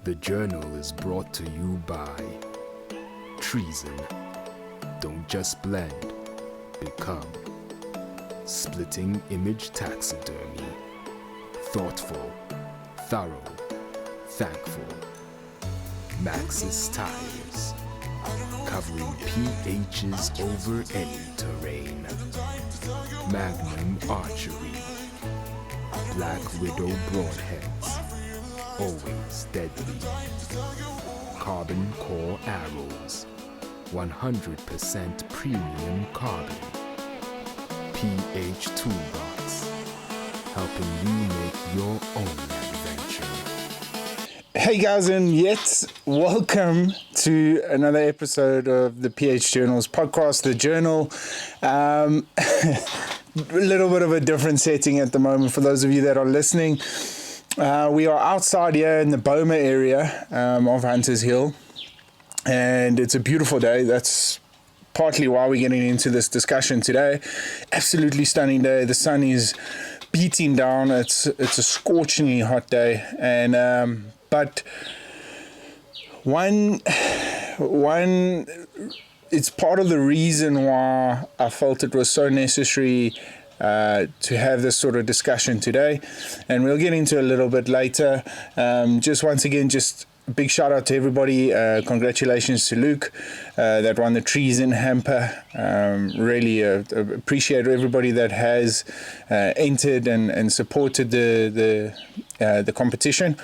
The journal is brought to you by Treason. Don't just blend, become. Splitting Image Taxidermy. Thoughtful, thorough, thankful. Maxis Tires. Covering PHs over any terrain. Magnum Archery. Black Widow Broadheads. Always deadly. Carbon Core Arrows. 100% premium carbon. PH Toolbox. Helping you make your own adventure. Hey guys, and yet welcome to another episode of the PH Journals podcast, The Journal. A little bit of a different setting at the moment for those of you that are listening. We are outside here in the Boma area of Hunters Hill, and it's a beautiful day. That's partly why we're getting into this discussion today. Absolutely stunning day. The sun is beating down. It's a scorchingly hot day, and but one it's part of the reason why I felt it was so necessary to have this sort of discussion today, and we'll get into a little bit later. Just once again, just a big shout out to everybody. Congratulations to Luke that won the Treason hamper. Really appreciate everybody that has entered and supported the competition.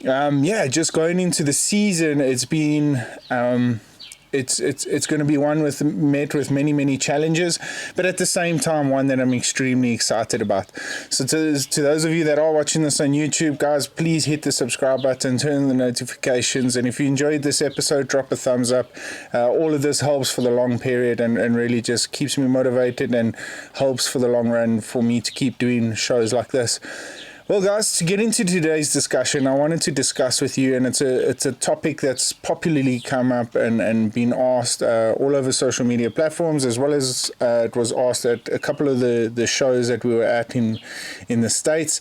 Just going into the season, it's been it's going to be one met with many challenges, but at the same time one that I'm extremely excited about. So to those of you that are watching this on YouTube, guys, please hit the subscribe button, turn on the notifications, and if you enjoyed this episode, drop a thumbs up. All of this helps for the long period and really just keeps me motivated and helps for the long run for me to keep doing shows like this. Well, guys, to get into today's discussion, I wanted to discuss with you, and it's a topic that's popularly come up and been asked all over social media platforms, as well as it was asked at a couple of the shows that we were at in the States,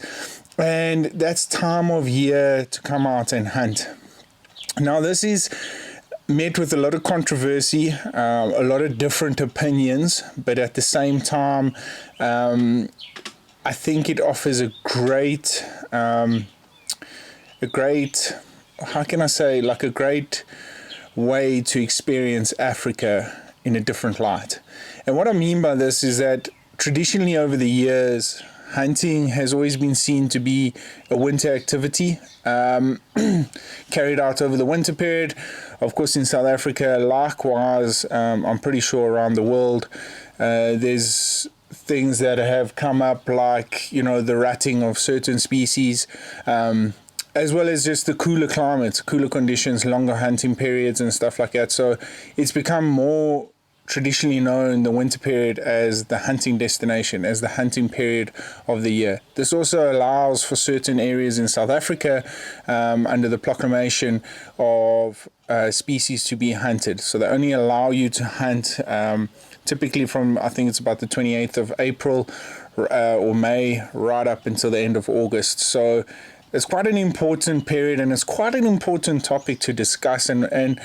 and that's time of year to come out and hunt. Now, this is met with a lot of controversy, a lot of different opinions, but at the same time, I think it offers a great, how can I say, like a great way to experience Africa in a different light. And what I mean by this is that traditionally over the years, hunting has always been seen to be a winter activity, carried out over the winter period. Of course, in South Africa, likewise, I'm pretty sure around the world, there's things that have come up, like, the ratting of certain species, as well as just the cooler climates, cooler conditions, longer hunting periods and stuff like that. So it's become more traditionally known, the winter period, as the hunting destination, as the hunting period of the year. This also allows for certain areas in South Africa, under the proclamation of species to be hunted. So they only allow you to hunt typically from, I think it's about the 28th of April or May, right up until the end of August. So it's quite an important period, and it's quite an important topic to discuss. And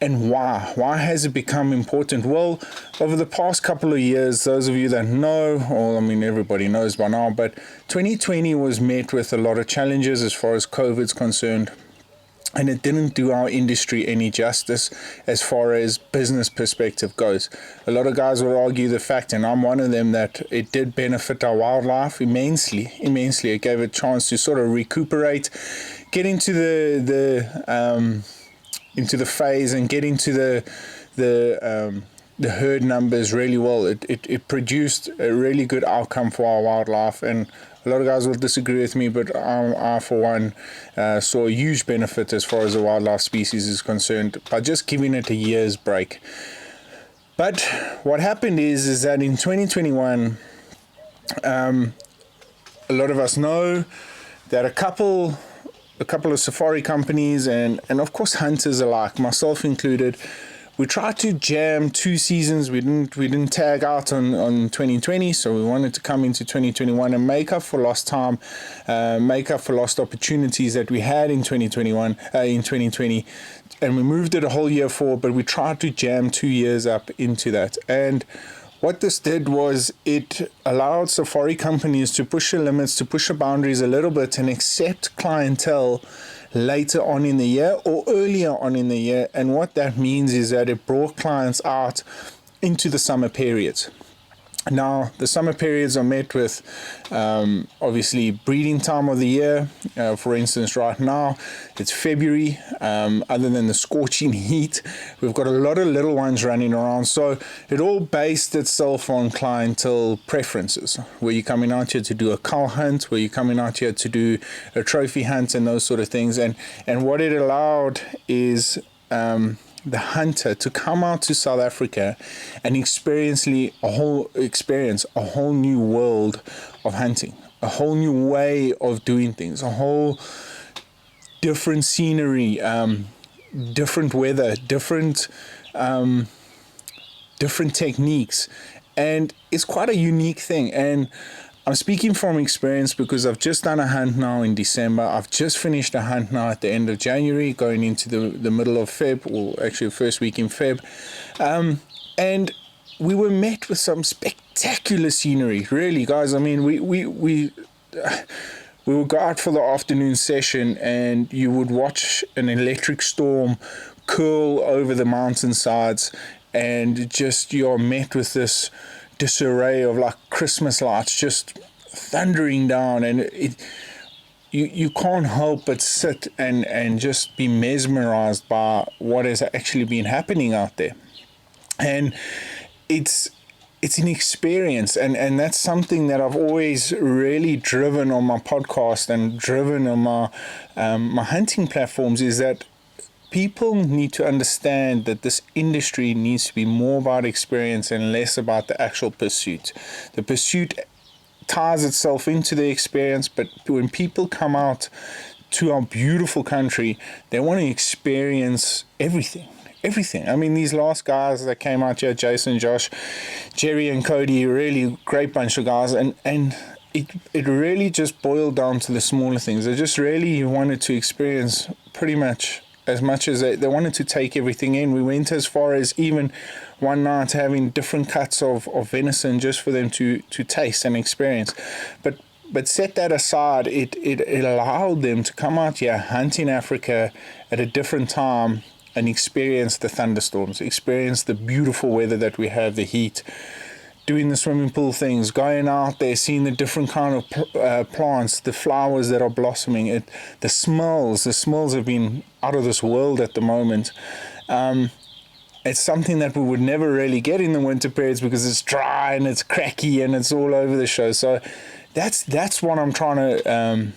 why? Why has it become important? Well, over the past couple of years, those of you that know, or I mean everybody knows by now, but 2020 was met with a lot of challenges as far as COVID's concerned. And it didn't do our industry any justice as far as business perspective goes. A lot of guys will argue the fact, and I'm one of them, that it did benefit our wildlife immensely. It gave a chance to sort of recuperate, get into the phase and get into the herd numbers really well. It produced a really good outcome for our wildlife, and a lot of guys will disagree with me, but I for one, saw a huge benefit as far as the wildlife species is concerned by just giving it a year's break. But what happened is that in 2021, a lot of us know that a couple of safari companies and of course hunters alike, myself included, we tried to jam 2 seasons. We didn't tag out on 2020, so we wanted to come into 2021 and make up for lost time, make up for lost opportunities that we had in 2020, and we moved it a whole year forward. But we tried to jam 2 years up into that. And what this did was it allowed safari companies to push the limits, to push the boundaries a little bit, and accept clientele later on in the year or earlier on in the year. And what that means is that it brought clients out into the summer periods. Now, the summer periods are met with obviously breeding time of the year. For instance, right now it's February. Other than the scorching heat, we've got a lot of little ones running around. So it all based itself on clientele preferences. Were you coming out here to do a cull hunt? Were you coming out here to do a trophy hunt and those sort of things? And what it allowed is the hunter to come out to South Africa and experience a whole new world of hunting, a whole new way of doing things, a whole different scenery, different weather, different techniques, and it's quite a unique thing. And I'm speaking from experience because I've just done a hunt now in December. I've just finished a hunt now at the end of January, going into the middle of Feb, or actually the first week in Feb. And we were met with some spectacular scenery, really, guys. I mean, we would go out for the afternoon session and you would watch an electric storm curl over the mountainsides, and just you're met with this disarray of like Christmas lights just thundering down, and you can't help but sit and just be mesmerized by what has actually been happening out there. And it's an experience, and that's something that I've always really driven on my podcast and driven on my hunting platforms, is that people need to understand that this industry needs to be more about experience and less about the actual pursuit. The pursuit ties itself into the experience, but when people come out to our beautiful country, they want to experience everything. I mean, these last guys that came out here, Jason, Josh, Jerry and Cody, really great bunch of guys, and it really just boiled down to the smaller things. They just really wanted to experience pretty much as they wanted to take everything in. We went as far as even one night having different cuts of venison just for them to taste and experience. But set that aside, it allowed them to come out here, hunt in Africa at a different time, and experience the thunderstorms, experience the beautiful weather that we have, the heat, doing the swimming pool things, going out there, seeing the different kind of plants, the flowers that are blossoming, the smells have been out of this world at the moment. It's something that we would never really get in the winter periods because it's dry and it's cracky and it's all over the show. So that's what I'm trying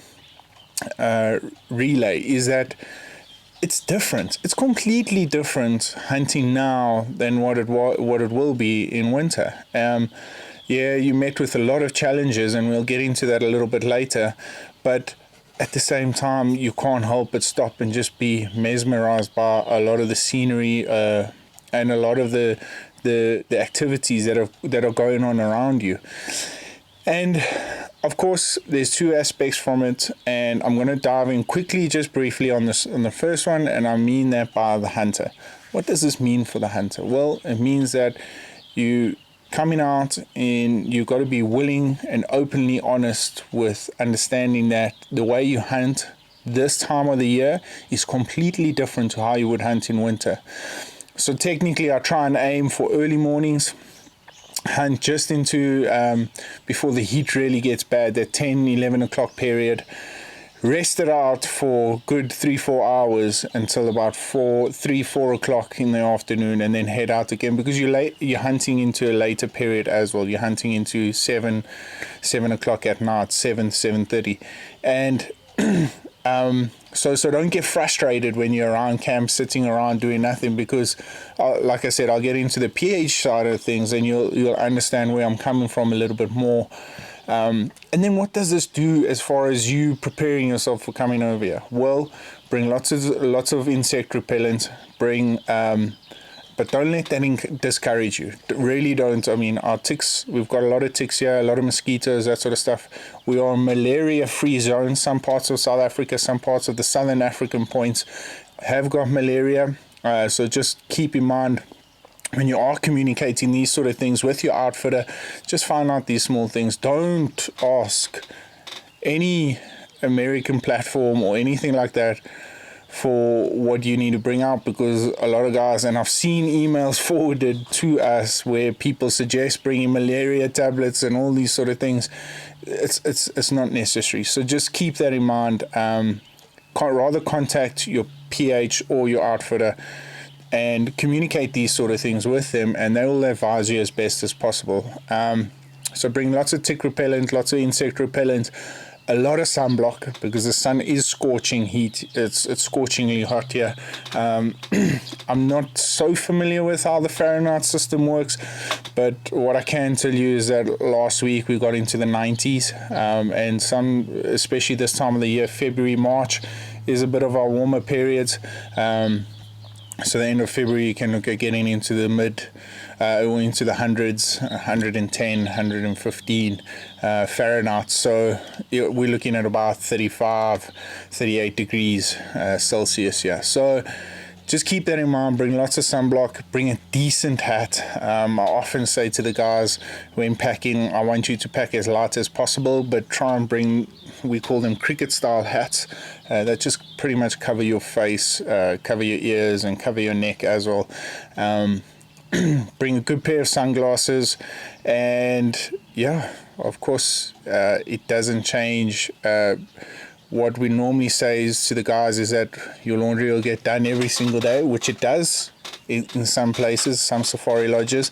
to relay, is that it's different. It's completely different hunting now than what it will be in winter. Yeah, you met with a lot of challenges, and we'll get into that a little bit later. But at the same time, you can't help but stop and just be mesmerized by a lot of the scenery and a lot of the activities that are going on around you. And of course, there's two aspects from it, and I'm going to dive in quickly, just briefly on the first one, and I mean that by the hunter. What does this mean for the hunter? Well, it means that you coming out and you've got to be willing and openly honest with understanding that the way you hunt this time of the year is completely different to how you would hunt in winter. So technically, I try and aim for early mornings, hunt just into before the heat really gets bad, that 10-11 o'clock period, rest it out for good 3-4 hours until about 4 o'clock in the afternoon, and then head out again, because you're hunting into a later period as well. You're hunting into 7 o'clock at night, 7:30, and so don't get frustrated when you're around camp sitting around doing nothing, because like I said, I'll get into the pH side of things and you'll understand where I'm coming from a little bit more. And then what does this do as far as you preparing yourself for coming over here? Well, bring lots of insect repellent, bring but don't let that discourage you. Really don't. I mean, our ticks, we've got a lot of ticks here, a lot of mosquitoes, that sort of stuff. We are a malaria-free zone. Some parts of South Africa, some parts of the Southern African points have got malaria. So just keep in mind, when you are communicating these sort of things with your outfitter, just find out these small things. Don't ask any American platform or anything like that for what you need to bring out, because a lot of guys, and I've seen emails forwarded to us where people suggest bringing malaria tablets and all these sort of things. It's not necessary. So just keep that in mind. Rather contact your PH or your outfitter and communicate these sort of things with them, and they will advise you as best as possible. So bring lots of tick repellent, lots of insect repellent, a lot of sunblock, because the sun is scorching heat. It's scorchingly hot here. I'm not so familiar with how the Fahrenheit system works, but what I can tell you is that last week we got into the 90s, and some, especially this time of the year, February, March, is a bit of our warmer periods. So the end of February, you can look at getting into the or into the hundreds, 110, 115 Fahrenheit. So we're looking at about 35, 38 degrees Celsius. Yeah. So just keep that in mind. Bring lots of sunblock. Bring a decent hat. I often say to the guys when packing, I want you to pack as light as possible, but try and bring, we call them cricket style hats, that just pretty much cover your face, cover your ears, and cover your neck as well. Bring a good pair of sunglasses, and yeah, of course, it doesn't change. What we normally say is to the guys is that your laundry will get done every single day, which it does in some places, some safari lodges.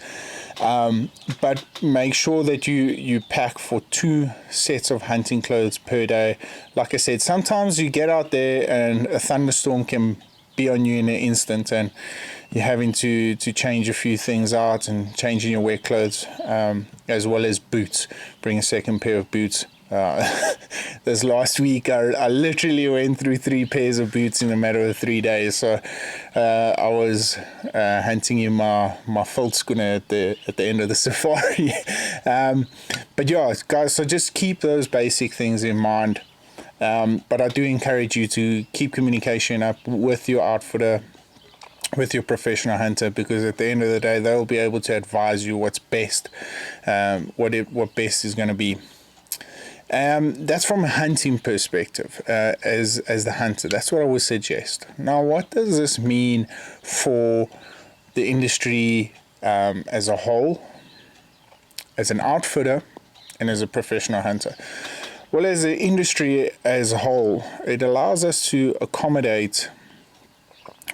But make sure that you pack for 2 sets of hunting clothes per day. Like I said, sometimes you get out there and a thunderstorm can be on you in an instant, and you're having to change a few things out and changing your wet clothes, as well as boots. Bring a second pair of boots. This last week I literally went through 3 pairs of boots in a matter of 3 days. So I was hunting in my veldskoene at the end of the safari. But yeah, guys, so just keep those basic things in mind. But I do encourage you to keep communication up with your outfitter, with your professional hunter, because at the end of the day they'll be able to advise you what's best, what best is going to be. That's from a hunting perspective, as the hunter. That's what I would suggest. Now, what does this mean for the industry as a whole, as an outfitter, and as a professional hunter? Well, as an industry as a whole, it allows us to accommodate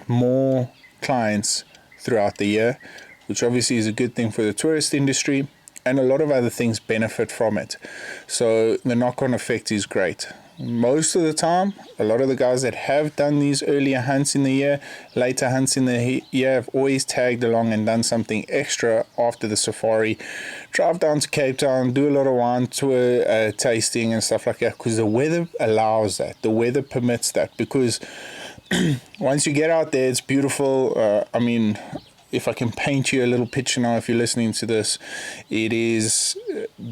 more clients throughout the year, which obviously is a good thing for the tourist industry, and a lot of other things benefit from it. So the knock-on effect is great. Most of the time, a lot of the guys that have done these earlier hunts in the year, later hunts in the year, have always tagged along and done something extra after the safari. Drive down to Cape Town, do a lot of wine tour tasting and stuff like that, because the weather allows that. The weather permits that, because once you get out there, it's beautiful. I mean, if I can paint you a little picture now, if you're listening to this, it is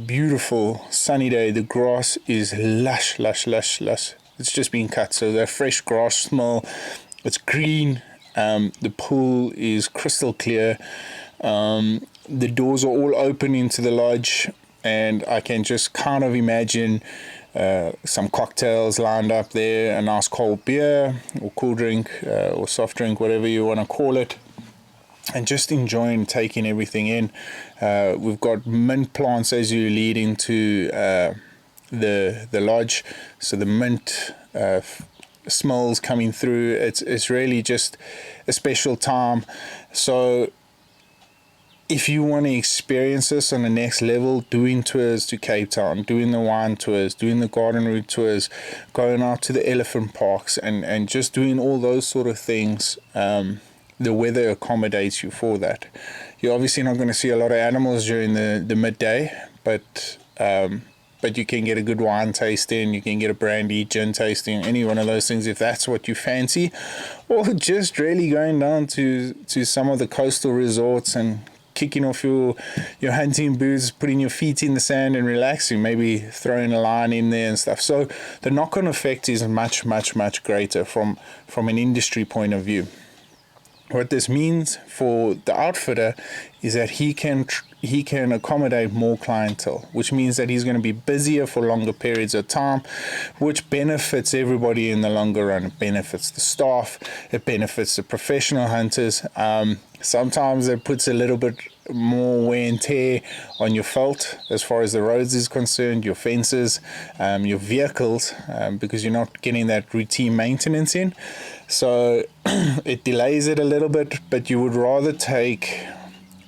beautiful, sunny day. The grass is lush. It's just been cut, so the fresh grass smell. It's green. The pool is crystal clear. The doors are all open into the lodge, and I can just kind of imagine some cocktails lined up there, a nice cold beer or cool drink or soft drink, whatever you want to call it, and just enjoying taking everything in. We've got mint plants as you lead into the lodge, so the mint smells coming through. It's really just a special time. So if you want to experience this on the next level, doing tours to Cape Town, doing the wine tours, doing the garden route tours, going out to the elephant parks, and just doing all those sort of things, the weather accommodates you for that. You're obviously not going to see a lot of animals during the midday, but but you can get a good wine tasting, you can get a brandy, gin tasting, any one of those things if that's what you fancy, or just really going down to some of the coastal resorts and kicking off your hunting boots, putting your feet in the sand and relaxing, maybe throwing a line in there and stuff. So the knock-on effect is much greater from an industry point of view. What this means for the outfitter is that he can accommodate more clientele, which means that he's going to be busier for longer periods of time, which benefits everybody in the longer run. It benefits the staff, it benefits the professional hunters. Sometimes it puts a little bit more wear and tear on your felt as far as the roads is concerned, your fences, your vehicles, because you're not getting that routine maintenance in. So it delays it a little bit, but you would rather take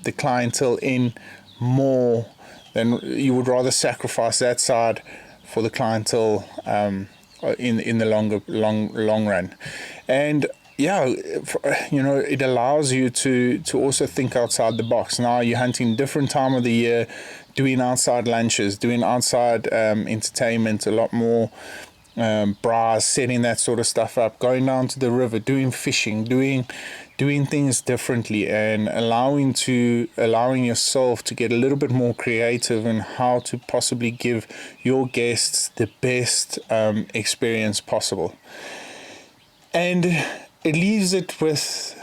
the clientele in more than you would rather sacrifice that side for the clientele in the long run. And it allows you to also think outside the box. Now you're hunting different time of the year, doing outside lunches, doing outside entertainment, a lot more bras, setting that sort of stuff up, going down to the river, doing fishing, doing things differently, and allowing yourself to get a little bit more creative in how to possibly give your guests the best experience possible. And it leaves it with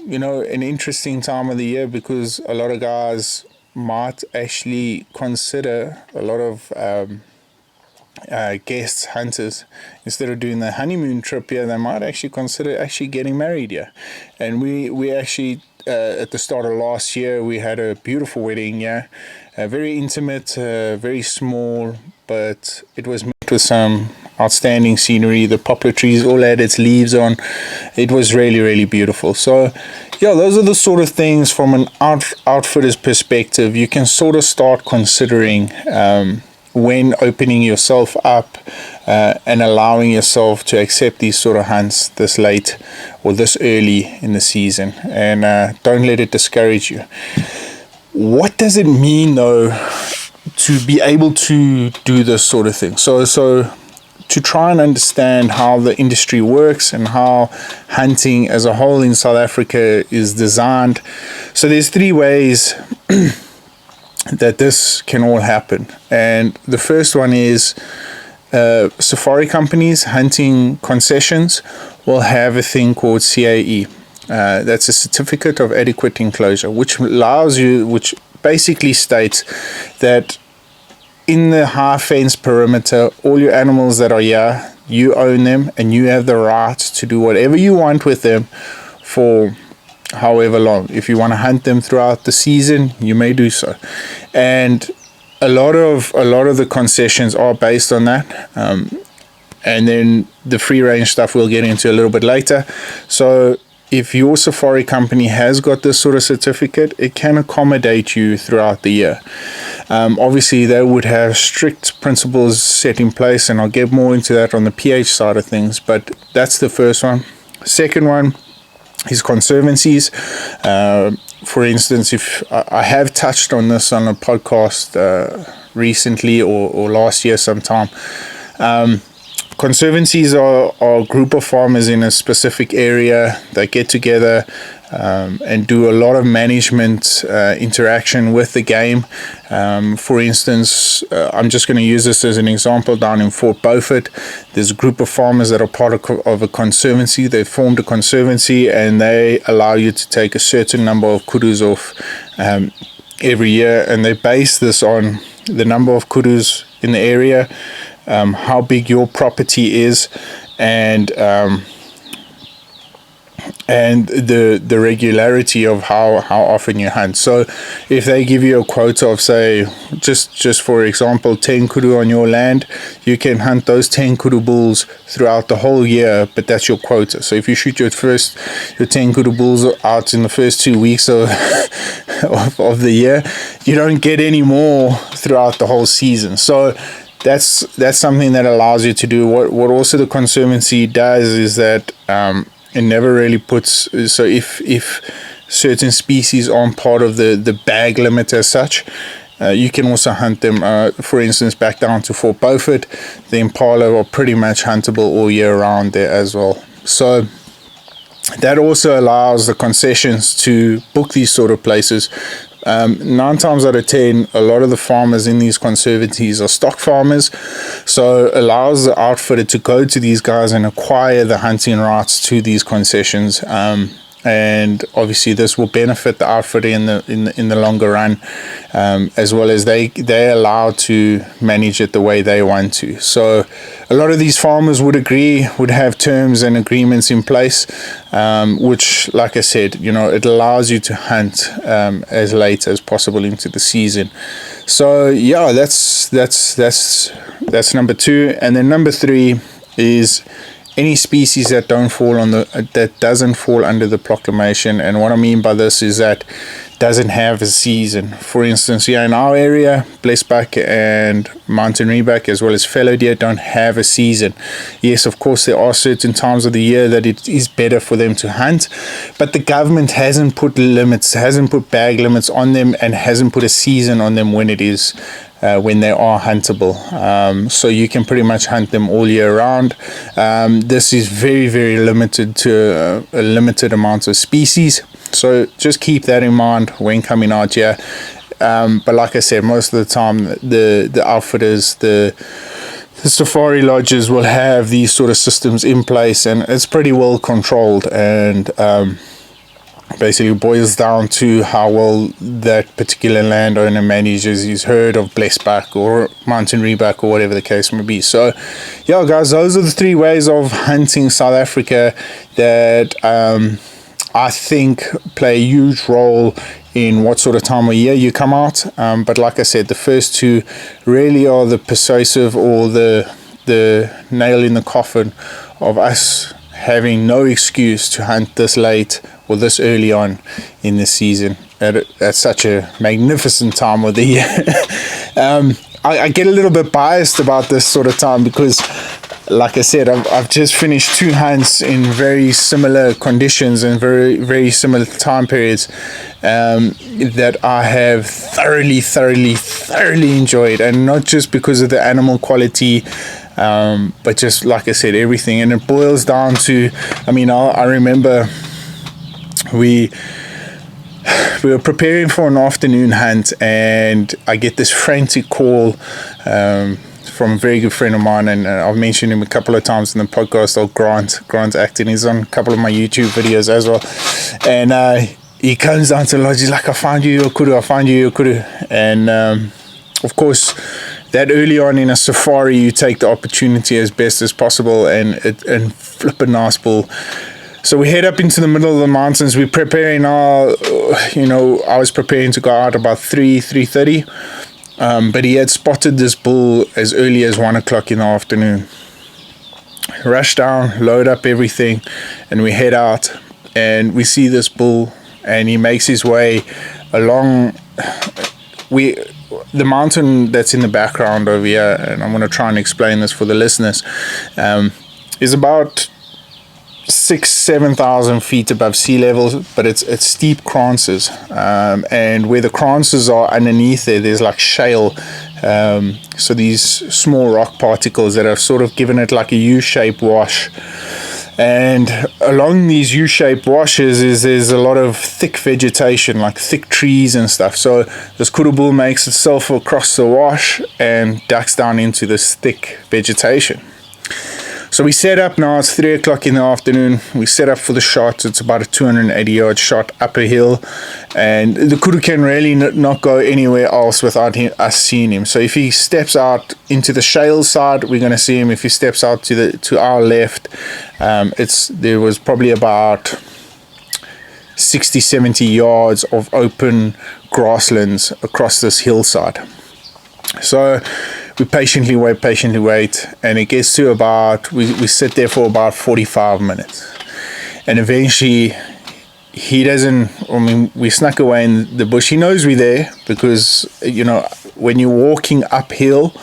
an interesting time of the year, because a lot of guys might actually consider, a lot of guests, hunters, instead of doing the honeymoon trip here, they might actually consider actually getting married here. And we actually at the start of last year, we had a beautiful wedding here, very intimate, very small, but it was met with some outstanding scenery. The poplar trees all had its leaves on. It was really beautiful. So those are the sort of things from an outfitter's perspective you can sort of start considering when opening yourself up and allowing yourself to accept these sort of hunts this late or this early in the season. And don't let it discourage you. What does it mean though to be able to do this sort of thing? So to try and understand how the industry works and how hunting as a whole in South Africa is designed. So there's 3 ways that this can all happen. And the first one is safari companies, hunting concessions, will have a thing called CAE. That's a Certificate of Adequate Enclosure, which basically states that in the high fence perimeter, all your animals that are here, you own them and you have the right to do whatever you want with them for however long. If you want to hunt them throughout the season, you may do so. And a lot of the concessions are based on that. And then the free range stuff we'll get into a little bit later. So if your safari company has got this sort of certificate, it can accommodate you throughout the year. Obviously, they would have strict principles set in place, and I'll get more into that on the PH side of things, but that's the first one. Second one is conservancies. For instance, if I have touched on this on a podcast recently or last year sometime, conservancies are a group of farmers in a specific area that get together and do a lot of management interaction with the game. For instance, I'm just going to use this as an example. Down in Fort Beaufort, there's a group of farmers that are part of a conservancy. They formed a conservancy and they allow you to take a certain number of kudus off every year, and they base this on the number of kudus in the area, how big your property is, and the regularity of how often you hunt. So if they give you a quota of, say, just for example, 10 kudu on your land, you can hunt those 10 kudu bulls throughout the whole year, but that's your quota. So if you shoot your 10 kudu bulls out in the first 2 weeks of the year, you don't get any more throughout the whole season. So that's something that allows you to do. What also the conservancy does is that it never really puts, so if certain species aren't part of the bag limit as such, You can also hunt them, for instance, back down to Fort Beaufort. The impala are pretty much huntable all year round there as well. So that also allows the concessions to book these sort of places. 9 times out of 10, a lot of the farmers in these conservancies are stock farmers, so allows the outfitter to go to these guys and acquire the hunting rights to these concessions. And obviously this will benefit the outfitter in the longer run, as well as they're allowed to manage it the way they want to. So a lot of these farmers would have terms and agreements in place, which, like I said, it allows you to hunt as late as possible into the season. So yeah, that's number 2. And then number 3 is any species that doesn't fall under the proclamation. And what I mean by this is that doesn't have a season. For instance, here in our area, blesbok and mountain reedbuck as well as fallow deer don't have a season. Yes, of course, there are certain times of the year that it is better for them to hunt, but the government hasn't put bag limits on them, and hasn't put a season on them when they are huntable. So you can pretty much hunt them all year round. This is very, very limited to a limited amount of species. So just keep that in mind when coming out here. But like I said, most of the time, the outfitters, the safari lodges will have these sort of systems in place, and it's pretty well controlled, and basically boils down to how well that particular landowner manages his herd of blesbok or mountain reedbuck or whatever the case may be. So yeah, guys, those are the 3 ways of hunting South Africa that I think play a huge role in what sort of time of year you come out. But like I said, the first 2 really are the persuasive, or the nail in the coffin of us having no excuse to hunt this late or this early on in the season at such a magnificent time of the year. I get a little bit biased about this sort of time because, like I said, I've just finished 2 hunts in very similar conditions and very, very similar time periods that I have thoroughly enjoyed, and not just because of the animal quality, but just, like I said, everything. And it boils down to, I remember we were preparing for an afternoon hunt, and I get this frantic call from a very good friend of mine, and I've mentioned him a couple of times in the podcast, old Grant Acton. He's on a couple of my YouTube videos as well, and he comes down to the lodge. He's like, I found you, Kudu. And of course, that early on in a safari, you take the opportunity as best as possible, and flip a nice bull. So we head up into the middle of the mountains. We're preparing I was preparing to go out about 3:30. But he had spotted this bull as early as 1 o'clock in the afternoon. Rush down, load up everything, and we head out, and we see this bull, and he makes his way along the mountain that's in the background over here, and I'm going to try and explain this for the listeners, is about 6,000-7,000 feet above sea level, but it's steep kranzes, and where the kranzes are underneath there's like shale, so these small rock particles that have sort of given it like a U-shaped wash. And along these U-shaped washes there's a lot of thick vegetation, like thick trees and stuff. So this kudu bull makes itself across the wash and ducks down into this thick vegetation. So we set up now. It's 3 o'clock in the afternoon. We set up for the shot. It's about a 280-yard shot up a hill, and the kudu can really not go anywhere else without us seeing him. So if he steps out into the shale side, we're going to see him. If he steps out to our left, there was probably about 60-70 yards of open grasslands across this hillside. So we patiently wait, and it gets to about, we sit there for about 45 minutes, and eventually we snuck away in the bush. He knows we're there because, when you're walking uphill,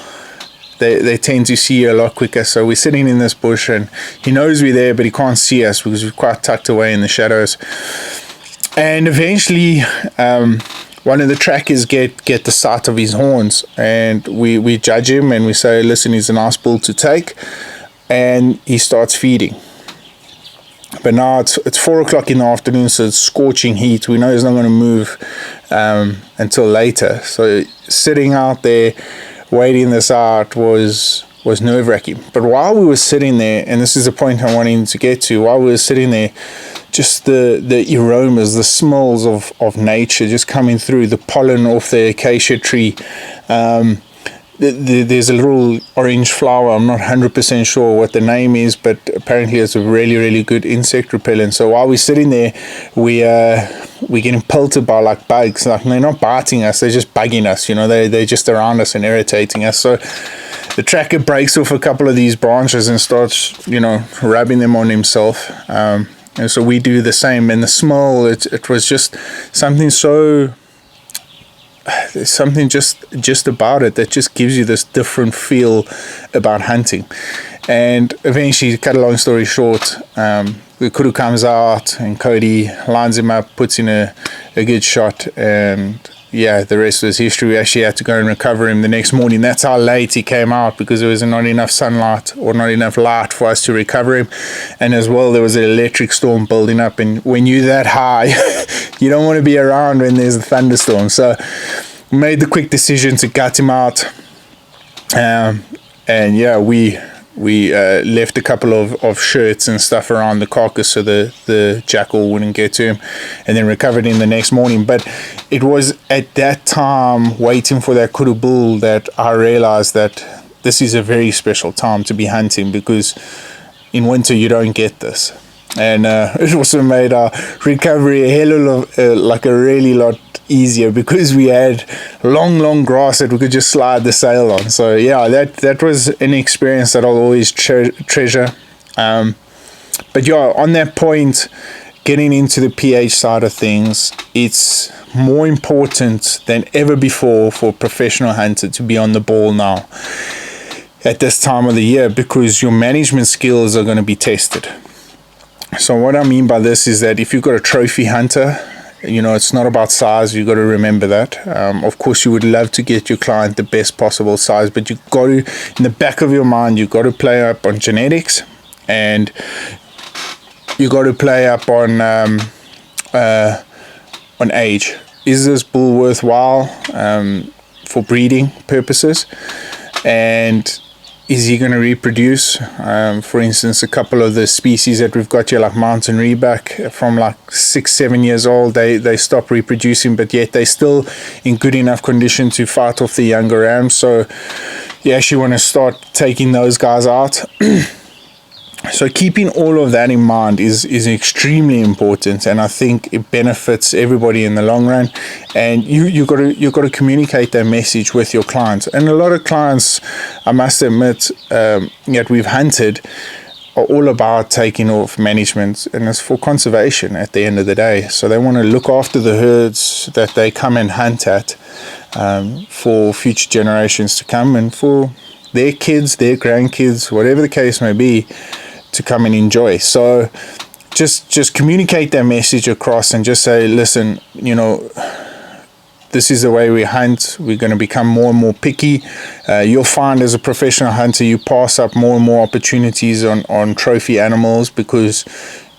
they tend to see you a lot quicker. So we're sitting in this bush, and he knows we're there, but he can't see us because we're quite tucked away in the shadows. And eventually, one of the trackers get the sight of his horns, and we judge him and we say, listen, he's a nice bull to take, and he starts feeding. But now it's 4 o'clock in the afternoon, so it's scorching heat. We know he's not going to move until later. So sitting out there, waiting this out was nerve-wracking. But while we were sitting there, and this is the point I'm wanting to get to, while we were sitting there, just the aromas, the smells of nature just coming through, the pollen off the acacia tree. There's a little orange flower. I'm not 100% sure what the name is, but apparently it's a really, really good insect repellent. So while we're sitting there, we're getting pelted by like bugs. Like, they're not biting us, they're just bugging us. You know, they're just around us and irritating us. So the tracker breaks off a couple of these branches and starts, you know, rubbing them on himself. And so we do the same. And the smell, it was just something so... There's something just about it that just gives you this different feel about hunting. And eventually, cut a long story short, the kudu comes out and Cody lines him up, puts in a good shot, and yeah, the rest was history. We actually had to go and recover him the next morning. That's how late he came out, because there was not enough sunlight or not enough light for us to recover him. And as well, there was an electric storm building up, and when you're that high, you don't want to be around when there's a thunderstorm. So we made the quick decision to gut him out. And yeah, we left a couple of shirts and stuff around the carcass so the jackal wouldn't get to him, and then recovered him the next morning. But it was at that time, waiting for that kudu bull, that I realized that this is a very special time to be hunting, because in winter you don't get this. And it also made our recovery a hell of like a really lot easier, because we had long grass that we could just slide the sail on. So yeah, that was an experience that I'll always treasure. But yeah, on that point, getting into the pH side of things, it's more important than ever before for a professional hunter to be on the ball now at this time of the year, because your management skills are going to be tested. So what I mean by this is that if you've got a trophy hunter, you know, it's not about size. You've got to remember that. Of course, you would love to get your client the best possible size, but you've got to, in the back of your mind, you've got to play up on genetics, and you've got to play up on age. Is this bull worthwhile for breeding purposes? And is he going to reproduce? For instance, a couple of the species that we've got here, like mountain reback, from like 6-7 years old, they stop reproducing, but yet they're still in good enough condition to fight off the younger rams. So you actually want to start taking those guys out. So keeping all of that in mind is extremely important, and I think it benefits everybody in the long run. And you got to communicate that message with your clients. And a lot of clients, I must admit, that we've hunted, are all about taking off management, and it's for conservation at the end of the day. So they want to look after the herds that they come and hunt at, for future generations to come, and for their kids, their grandkids, whatever the case may be, to come and enjoy. So just communicate that message across, and just say, listen, you know, this is the way we hunt. We're going to become more and more picky. You'll find as a professional hunter, you pass up more and more opportunities on trophy animals, because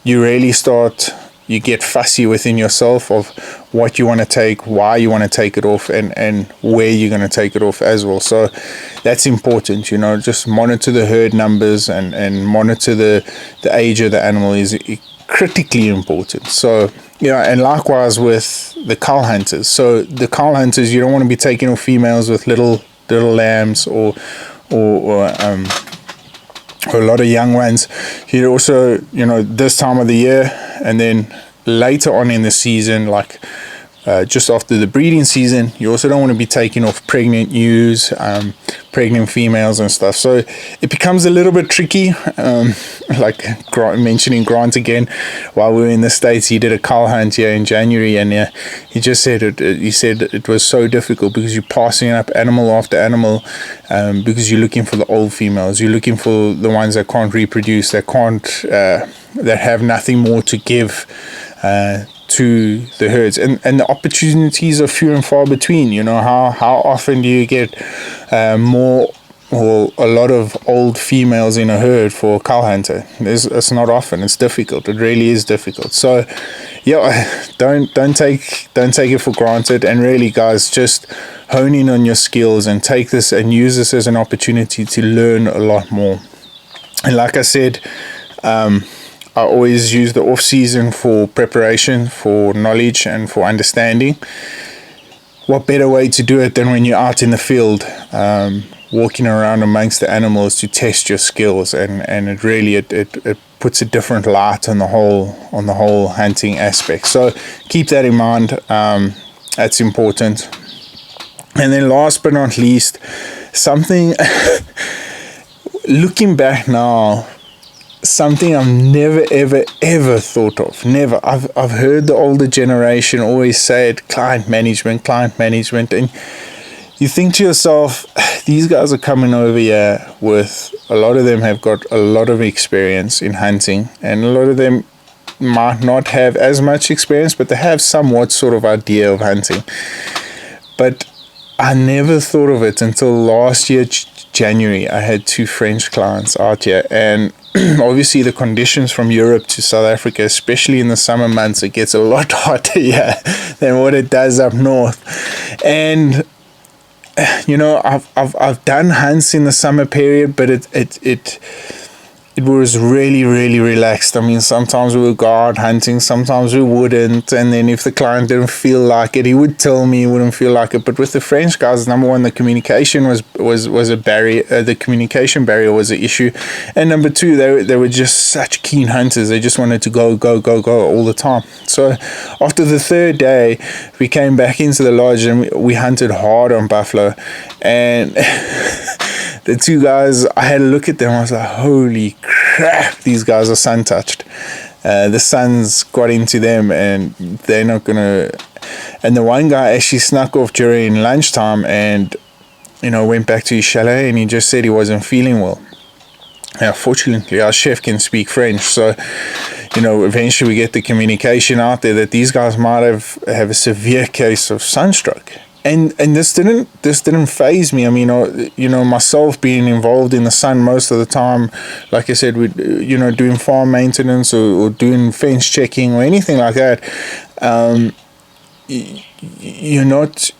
you get fussy within yourself of what you want to take, why you want to take it off, and where you're going to take it off as well. So that's important, you know, just monitor the herd numbers and monitor the age of the animal is critically important. So, you know, and likewise with the cull hunters. So the cull hunters, you don't want to be taking off females with little lambs or a lot of young ones. You also, you know, this time of the year, and then later on in the season, like just after the breeding season, you also don't want to be taking off pregnant ewes, pregnant females and stuff. So it becomes a little bit tricky. Like mentioning Grant again, while we were in the States, he did a cull hunt here in January, and he just said it was so difficult, because you're passing up animal after animal, because you're looking for the old females, you're looking for the ones that can't reproduce, that have nothing more to give to the herds, and the opportunities are few and far between. You know, how often do you get more or a lot of old females in a herd for a cow hunter? It's not often. It's difficult. It really is difficult. So yeah, don't take it for granted, and really, guys, just hone in on your skills and take this and use this as an opportunity to learn a lot more. And like I said, I always use the off season for preparation, for knowledge, and for understanding. What better way to do it than when you're out in the field, walking around amongst the animals to test your skills, and it really it puts a different light on the whole hunting aspect. So keep that in mind. That's important. And then last but not least, something looking back now, something I've never ever thought of. Never. I've heard the older generation always say it, client management, and you think to yourself, these guys are coming over here with, a lot of them have got a lot of experience in hunting, and a lot of them might not have as much experience, but they have somewhat sort of idea of hunting. But I never thought of it until last year, January. I had 2 French clients out here, and obviously the conditions from Europe to South Africa, especially in the summer months, it gets a lot hotter here than what it does up north. And you know, I've done hunts in the summer period, but it was really relaxed. I mean, sometimes we would go out hunting, sometimes we wouldn't, and then if the client didn't feel like it, he would tell me he wouldn't feel like it. But with the French guys, number one, the communication was a barrier. The communication barrier was an issue, and number two, they were just such keen hunters. They just wanted to go all the time. So after the 3rd day, we came back into the lodge and we hunted hard on buffalo, and the 2 guys, I had a look at them, I was like, holy crap, these guys are sun touched. The sun's got into them, and they're not gonna. And the one guy actually snuck off during lunchtime and, you know, went back to his chalet, and he just said he wasn't feeling well. Now, fortunately, our chef can speak French, so, you know, eventually we get the communication out there that these guys might have a severe case of sunstroke. And this didn't faze me. I mean, you know, myself being involved in the sun most of the time, like I said, with, you know, doing farm maintenance or doing fence checking or anything like that, you're not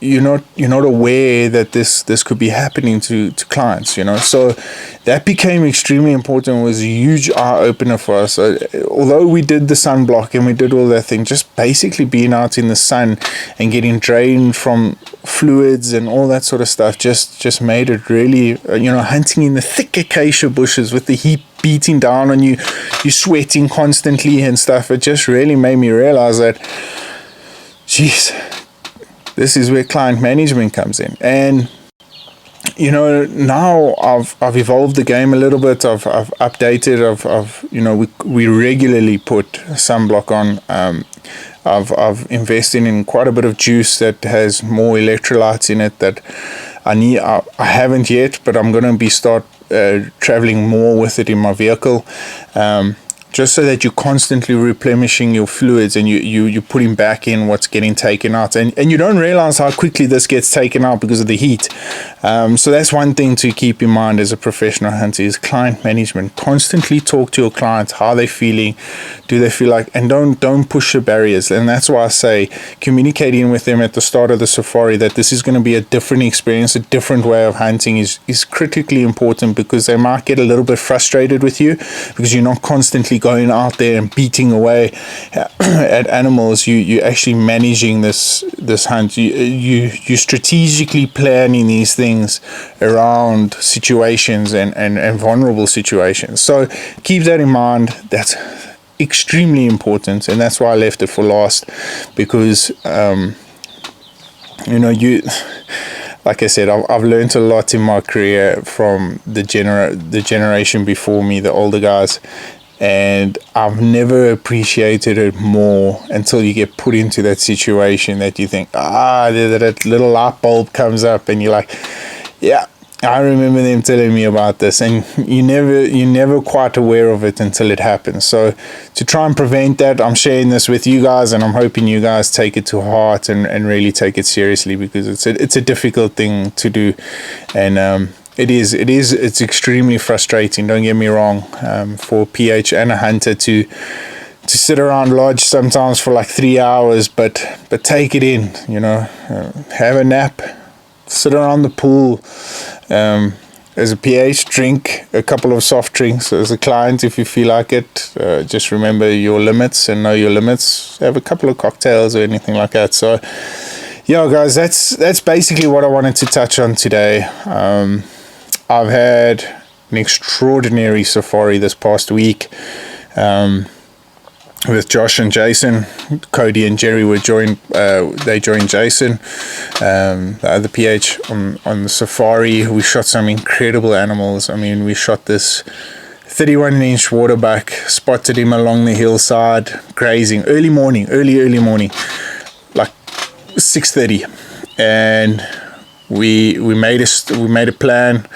aware that this could be happening to clients, you know. So that became extremely important. It was a huge eye opener for us. Although we did the sunblock and we did all that thing, just basically being out in the sun and getting drained from fluids and all that sort of stuff just made it really, you know, hunting in the thick acacia bushes with the heat beating down on you, you're sweating constantly and stuff. It just really made me realize that, geez, this is where client management comes in. And, you know, now I've evolved the game a little bit. I've updated. I've you know, we regularly put sunblock on. I've invested in quite a bit of juice that has more electrolytes in it that I haven't yet, but I'm going to be traveling more with it in my vehicle. Just so that you're constantly replenishing your fluids and you're putting back in what's getting taken out. And you don't realize how quickly this gets taken out because of the heat. So that's one thing to keep in mind as a professional hunter is client management. Constantly talk to your clients, how they're feeling, do they feel like, and don't push the barriers. And that's why I say communicating with them at the start of the safari that this is going to be a different experience, a different way of hunting is critically important, because they might get a little bit frustrated with you because you're not constantly going out there and beating away at animals. You're actually managing this hunt. You strategically planning these things around situations and vulnerable situations. So keep that in mind. That's extremely important, and that's why I left it for last, because you know, like I said, I've learned a lot in my career from the generation before me, the older guys. And I've never appreciated it more until you get put into that situation that you think, that little light bulb comes up and you're like, yeah, I remember them telling me about this, and you're never quite aware of it until it happens. So to try and prevent that, I'm sharing this with you guys, and I'm hoping you guys take it to heart and really take it seriously, because it's a difficult thing to do, and it's extremely frustrating. Don't get me wrong, for a PH and a hunter to sit around lodge sometimes for like 3 hours, but take it in, have a nap, sit around the pool. As a PH, drink a couple of soft drinks. As a client, if you feel like it, just remember your limits and know your limits. Have a couple of cocktails or anything like that. So, yeah, guys, that's basically what I wanted to touch on today. I've had an extraordinary safari this past week. With Josh and Jason. Cody and Jerry they joined Jason, the other PH, on the safari. We shot some incredible animals. I mean, we shot this 31-inch waterbuck, spotted him along the hillside, grazing, early morning, like 6:30, and we made a plan.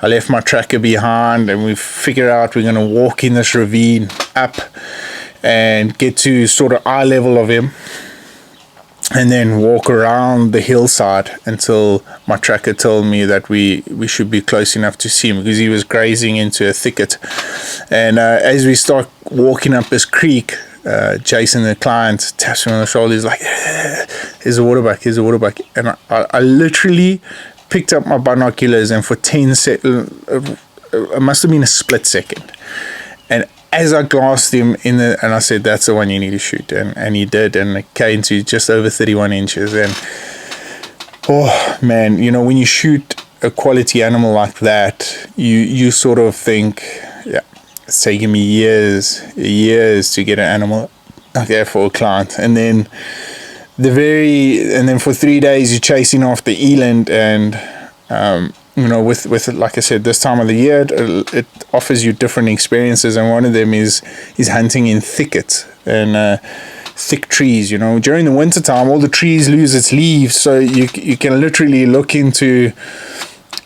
I left my tracker behind, and we figured out we're going to walk in this ravine up and get to sort of eye level of him, and then walk around the hillside until my tracker told me that we should be close enough to see him, because he was grazing into a thicket. And as we start walking up this creek, Jason, the client, taps me on the shoulder. He's like, here's a waterbuck. And I literally picked up my binoculars, and for 10 seconds, it must have been a split second, and as I glassed him and I said, that's the one you need to shoot, and he did, and it came to just over 31 inches. And oh man, when you shoot a quality animal like that, you sort of think, yeah, it's taken me years to get an animal like that for a client. And then for 3 days you're chasing after eland, and with like I said, this time of the year, it offers you different experiences, and one of them is hunting in thickets and thick trees. During the winter time, all the trees lose its leaves, so you can literally look into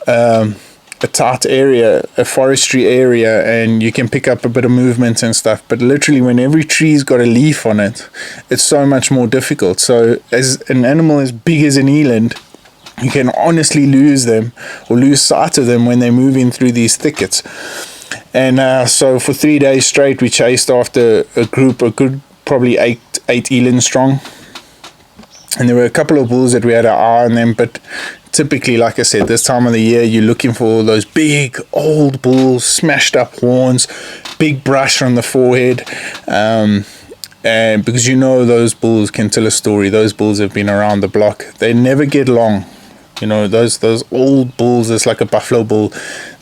a tight area, a forestry area, and you can pick up a bit of movement and stuff. But literally, when every tree's got a leaf on it, it's so much more difficult. So as an animal as big as an eland, you can honestly lose them or lose sight of them when they're moving through these thickets. And so for 3 days straight, we chased after a good probably eight eland strong. And there were a couple of bulls that we had our eye on them, but typically, like I said, this time of the year, you're looking for those big old bulls, smashed up horns, big brush on the forehead, and because those bulls can tell a story. Those bulls have been around the block. They never get long. Those old bulls, it's like a buffalo bull.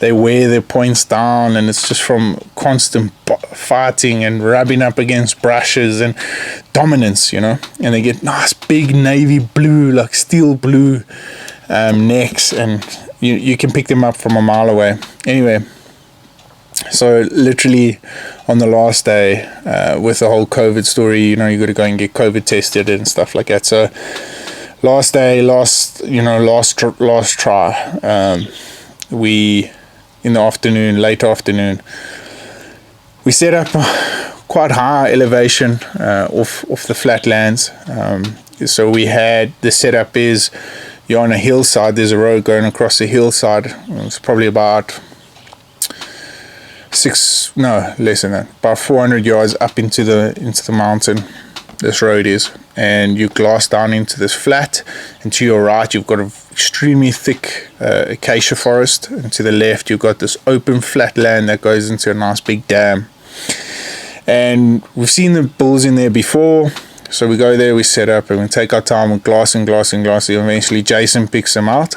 They wear their points down, and it's just from constant fighting and rubbing up against brushes and dominance, and they get nice big navy blue, like steel blue necks, and you can pick them up from a mile away. Anyway, so literally on the last day, with the whole COVID story, you got to go and get COVID tested and stuff like that. So last day, last try, we, in the afternoon, late afternoon, we set up quite high elevation off the flatlands. So we had, the setup is, you're on a hillside, there's a road going across the hillside. It's probably about less than that, about 400 yards up into the mountain, this road is, and you glass down into this flat, and to your right you've got an extremely thick acacia forest, and to the left you've got this open flat land that goes into a nice big dam. And we've seen the bulls in there before, so we go there, we set up, and we take our time with glassing. Eventually Jason picks them out.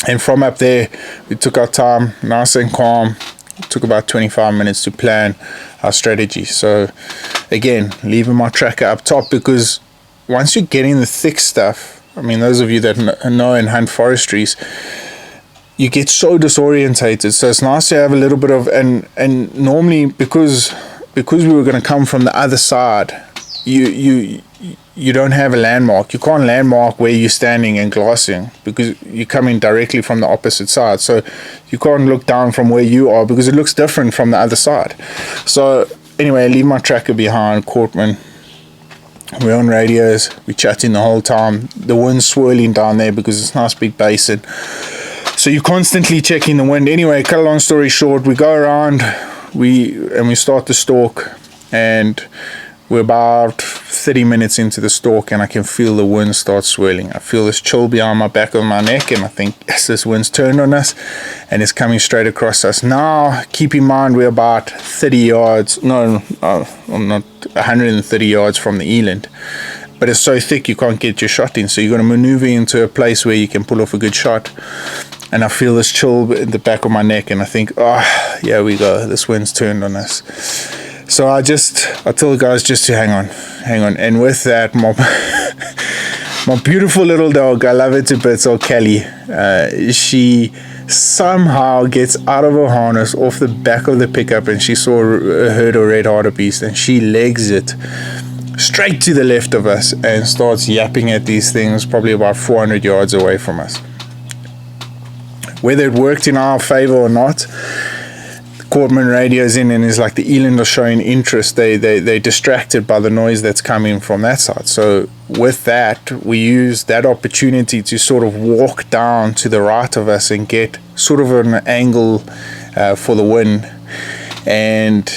And from up there, we took our time, nice and calm. It took about 25 minutes to plan our strategy. So again, leaving my tracker up top, because once you're getting the thick stuff, I mean, those of you that know and hunt forestries, you get so disorientated. So it's nice to have a little bit of, and normally because we were going to come from the other side, you don't have a landmark. You can't landmark where you're standing and glassing because you're coming directly from the opposite side. So you can't look down from where you are because it looks different from the other side. So anyway, I leave my tracker behind, Courtman. We're on radios, we're chatting the whole time. The wind's swirling down there because it's a nice big basin. So you're constantly checking the wind. Anyway, cut a long story short, we go around, we start the stalk, and we're about 30 minutes into the stalk, and I can feel the wind start swirling. I feel this chill behind my back of my neck, and I think, yes, this wind's turned on us, and it's coming straight across us. Now, keep in mind, we're about 30 yards, I'm not 130 yards from the eland, but it's so thick you can't get your shot in, so you're going to maneuver into a place where you can pull off a good shot. And I feel this chill in the back of my neck, and I think, oh, yeah, we go, this wind's turned on us. So I tell the guys just to hang on. And with that, my beautiful little dog, I love her to bits, old Kelly, she somehow gets out of her harness off the back of the pickup, and she saw a herd of red hartebeest, and she legs it straight to the left of us and starts yapping at these things probably about 400 yards away from us. Whether it worked in our favor or not, Courtman radios in and is like, the eland are showing interest. They're distracted by the noise that's coming from that side. So with that, we use that opportunity to sort of walk down to the right of us and get sort of an angle for the wind. And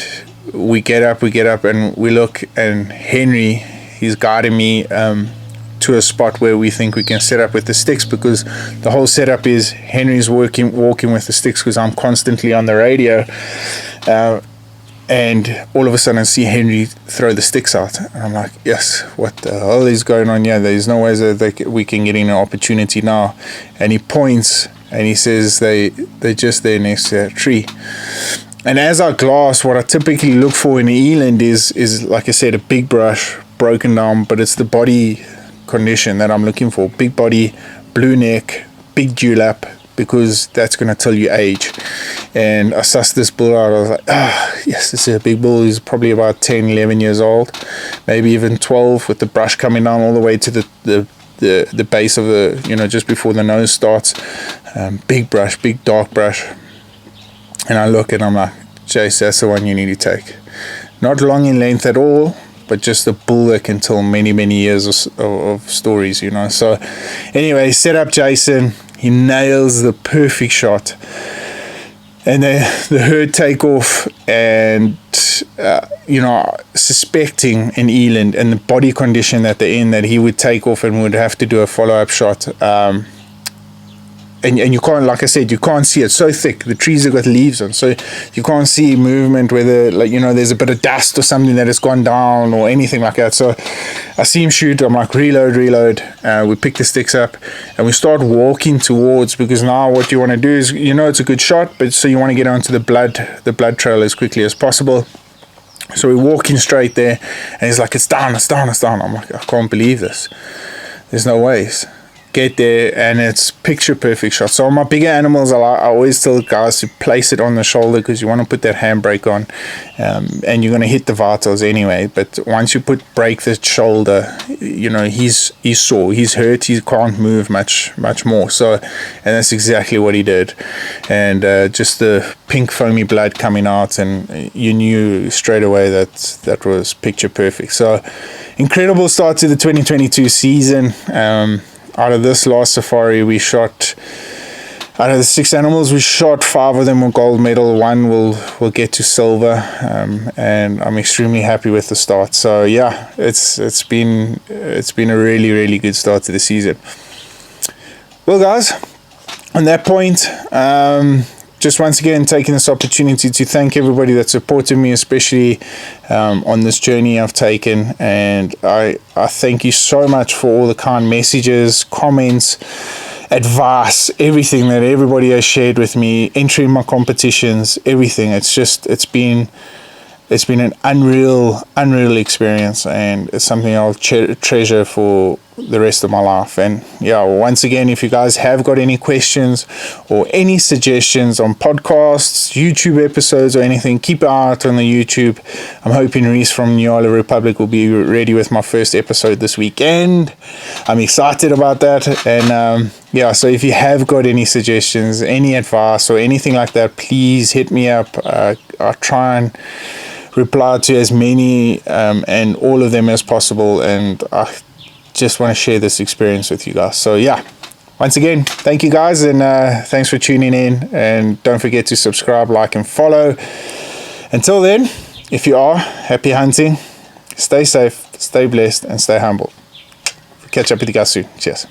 we get up and we look, and Henry, he's guiding me to a spot where we think we can set up with the sticks, because the whole setup is Henry's walking with the sticks because I'm constantly on the radio, and all of a sudden I see Henry throw the sticks out, and I'm like, yes, what the hell is going on here? There's no way that we can get in an opportunity now. And he points and he says they're just there next to that tree. And as I glass, what I typically look for in the eland is like I said, a big brush, broken down, but it's the body condition that I'm looking for. Big body, blue neck, big dewlap, because that's going to tell you age. And I sussed this bull out. I was like, yes, this is a big bull. He's probably about 10, 11 years old, maybe even 12, with the brush coming down all the way to the base of the, just before the nose starts. Big brush, big dark brush. And I look and I'm like, Jace, that's the one you need to take. Not long in length at all, but just a bull that can tell many, many years of stories, So anyway, set up Jason. He nails the perfect shot. And the herd take off, and, suspecting an eland and the body condition that they're in, that he would take off and would have to do a follow-up shot. And you can't, like I said, you can't see it. It's so thick. The trees have got leaves on, so you can't see movement, whether, there's a bit of dust or something that has gone down or anything like that. So I see him shoot. I'm like, reload. We pick the sticks up and we start walking towards, because now what you want to do is, it's a good shot, but so you want to get onto the blood trail as quickly as possible. So we're walking straight there, and he's like, it's down. I'm like, I can't believe this. There's no ways. Get there, and it's picture perfect shot. So on my bigger animals, I always tell guys to place it on the shoulder, because you want to put that handbrake on, and you're going to hit the vitals anyway. But once you break the shoulder, he's sore, he's hurt, he can't move much more. So, and that's exactly what he did. And just the pink foamy blood coming out, and you knew straight away that was picture perfect. So incredible start to the 2022 season. Out of this last safari, out of the 6 animals we shot, 5 of them were gold medal, 1 will get to silver, and I'm extremely happy with the start. So yeah, it's been a really, really good start to the season. Well, guys, on that point, just once again taking this opportunity to thank everybody that supported me, especially on this journey I've taken. And I thank you so much for all the kind messages, comments, advice, everything that everybody has shared with me, entering my competitions, everything. It's been an unreal experience, and it's something I'll treasure for the rest of my life. And yeah, once again, if you guys have got any questions or any suggestions on podcasts, YouTube episodes or anything, keep an eye out on the YouTube. I'm hoping Reese from Nyala Republic will be ready with my first episode this weekend. I'm excited about that. And yeah, so if you have got any suggestions, any advice or anything like that, please hit me up. I'll try and reply to as many and all of them as possible, and I just want to share this experience with you guys. So yeah, once again, thank you guys, and thanks for tuning in, and don't forget to subscribe, like and follow. Until then, if you are, happy hunting, stay safe, stay blessed and stay humble. Catch up with you guys soon. Cheers.